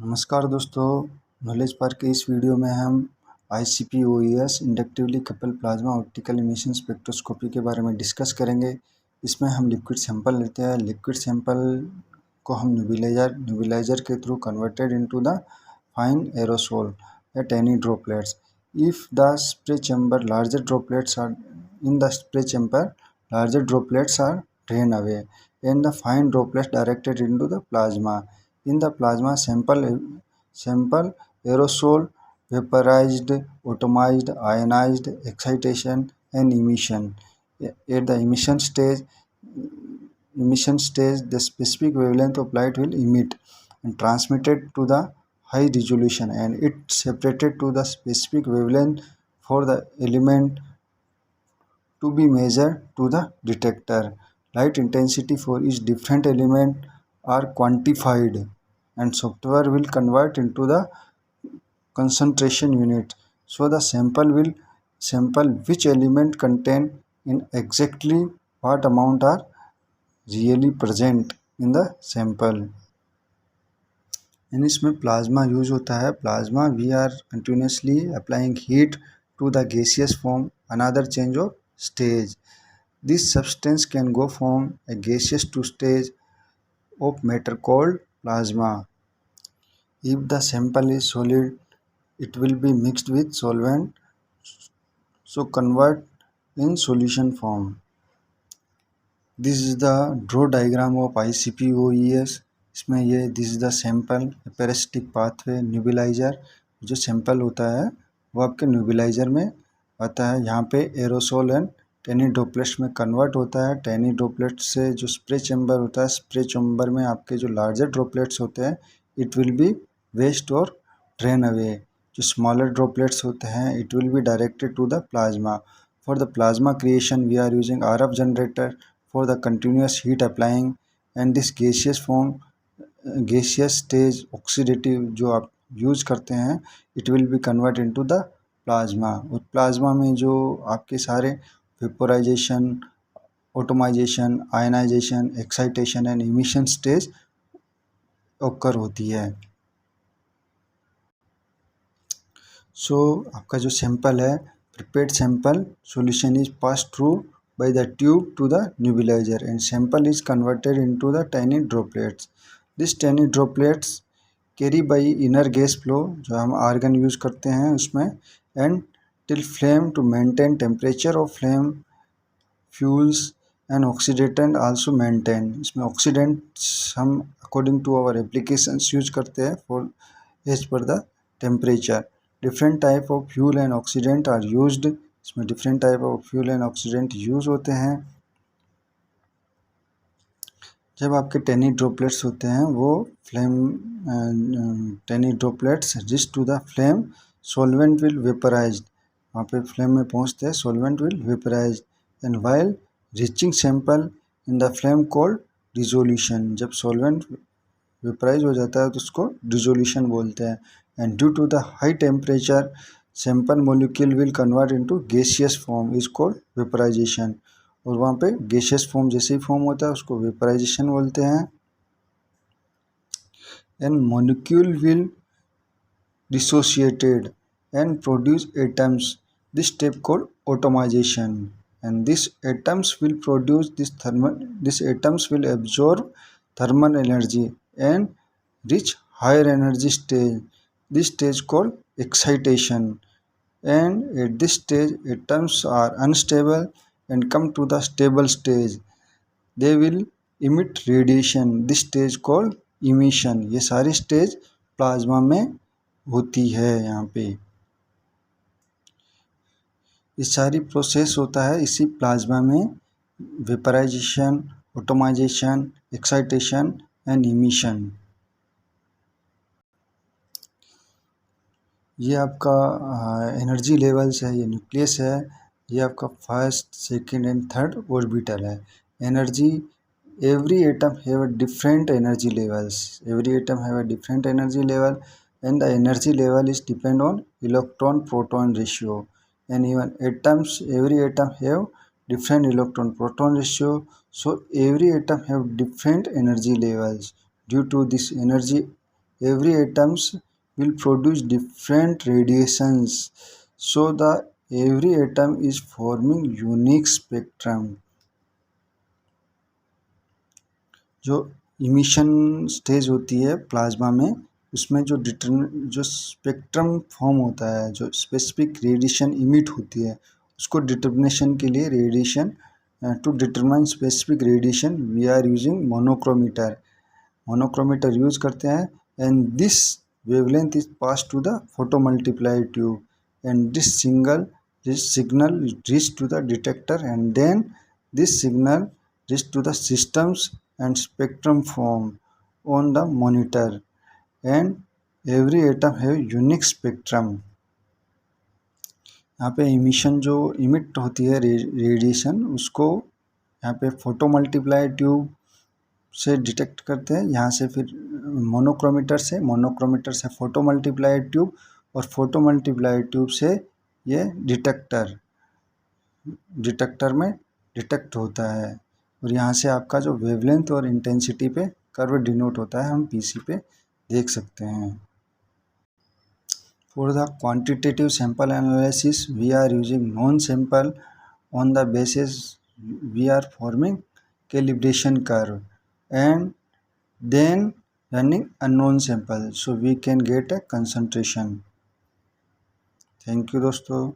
नमस्कार दोस्तों, knowledge park के इस वीडियो में हम ICP-OES inductively couple plasma optical emission spectroscopy के बारे में डिस्कस करेंगे। इसमें हम लिक्विड सैंपल लेते हैं। लिक्विड सैंपल को हम न्यूबिलाइजर के through converted into the fine aerosol या tiny droplets. If the spray chamber larger droplets are drained away and the fine droplets directed into the plasma. In the plasma, sample aerosol, vaporized, atomized, ionized, excitation, and emission. At the emission stage, the specific wavelength of light will emit and transmitted to the high resolution, and it separated to the specific wavelength for the element to be measured to the detector. Light intensity for each different element are quantified, and software will convert into the concentration unit. So the sample which element contain in exactly what amount are really present in the sample. And इसमें plasma use होता है। Plasma we are continuously applying heat to the gaseous form, another change of stage. This substance can go from a gaseous to stage of matter called plasma. If the sample is solid, it will be mixed with solvent, so convert in solution form. This is the draw diagram of ICP-OES. इसमें ये this is the sample parasitic pathway nebulizer. जो sample होता है वो आपके न्यूबिलाइजर में आता है। यहाँ पे एरोसोल एंड टेनी ड्रॉपलेट्स में कन्वर्ट होता है। टेनी ड्रॉपलेट से जो स्प्रे चैम्बर होता है, स्प्रे चैम्बर में आपके जो लार्जर ड्रॉपलेट्स होते हैं इट विल बी वेस्ट और ड्रेन अवे। जो स्मॉलर ड्रॉपलेट्स होते हैं it will be directed to the plasma. For the plasma creation we are using RF generator for the continuous heat applying, and this gaseous stage oxidative जो आप use करते हैं it will be converted into the plasma. और plasma में जो आपके सारे vaporization, atomization, ionization, excitation and emission stage occur होती है। सो आपका जो सैंपल है, prepared sample solution is passed through by the tube to the nebulizer and sample is converted into the tiny droplets. This tiny droplets carry by inner gas flow जो हम argon use करते हैं उसमें, and till flame to maintain temperature of flame, fuels and oxidant also maintain. इसमें oxidants हम according to our applications use करते हैं for as per the temperature. Different type of fuel and oxidant are used. इसमें different type of fuel and oxidant use होते हैं। जब आपके tiny droplets होते हैं वो flame tiny droplets reach to the flame, solvent will vaporize. वहाँ पे फ्लेम में पहुँचते हैं, solvent will vaporize and while reaching sample in the flame called dissolution. जब सॉल्वेंट वेपराइज हो जाता है तो उसको डिसोल्यूशन बोलते हैं। And due to the high temperature sample molecule will convert into gaseous form is called vaporization. और वहाँ पे गैसियस फॉर्म जैसे ही फॉर्म होता है उसको वेपराइजेशन बोलते हैं। And molecule will dissociated and produce atoms, this step called automisation. And this atoms will produce this atoms will absorb thermal energy and reach higher energy stage. This stage called excitation, and at this stage atoms are unstable and come to the stable stage. They will emit radiation. This stage called emission. ये सारी stage plasma में होती है। यहाँ पे ये सारी process होता है इसी प्लाज्मा में, vaporization, atomization, excitation and emission. ये आपका एनर्जी लेवल्स है, ये न्यूक्लियस है, ये आपका first, second and third orbital है। Energy, every atom have a different energy levels, every atom have a different energy level and the energy level is depend on electron proton ratio and even atoms, every atom have different electron proton ratio, so every atom have different energy levels. Due to this every atoms will produce different radiations. So the every atom is forming unique spectrum. जो emission stage होती है plasma में, उसमें जो spectrum form होता है, जो specific radiation emit होती है, उसको डिटर्मिनेशन के लिए radiation to determine specific radiation we are using monochromator use करते हैं. And this wavelength is pass to the photo multiply tube and this signal reach to the detector, and then this signal reach to the systems and spectrum form on the monitor, and every atom have unique spectrum. यहाँ पे emission जो emit होती है radiation, उसको यहाँ पे photo multiply tube से detect करते हैं. यहाँ से फिर मोनोक्रोमीटर से फोटो मल्टीप्लाई ट्यूब, और फोटो मल्टीप्लाई ट्यूब से ये डिटेक्टर में डिटेक्ट होता है. और यहाँ से आपका जो वेवलेंथ और इंटेंसिटी पे कर्व डिनोट होता है, हम पीसी पे देख सकते हैं. For the quantitative sample analysis we are using known sample. On the basis we are forming calibration curve and then running unknown sample, so we can get a concentration. Thank you दोस्तों.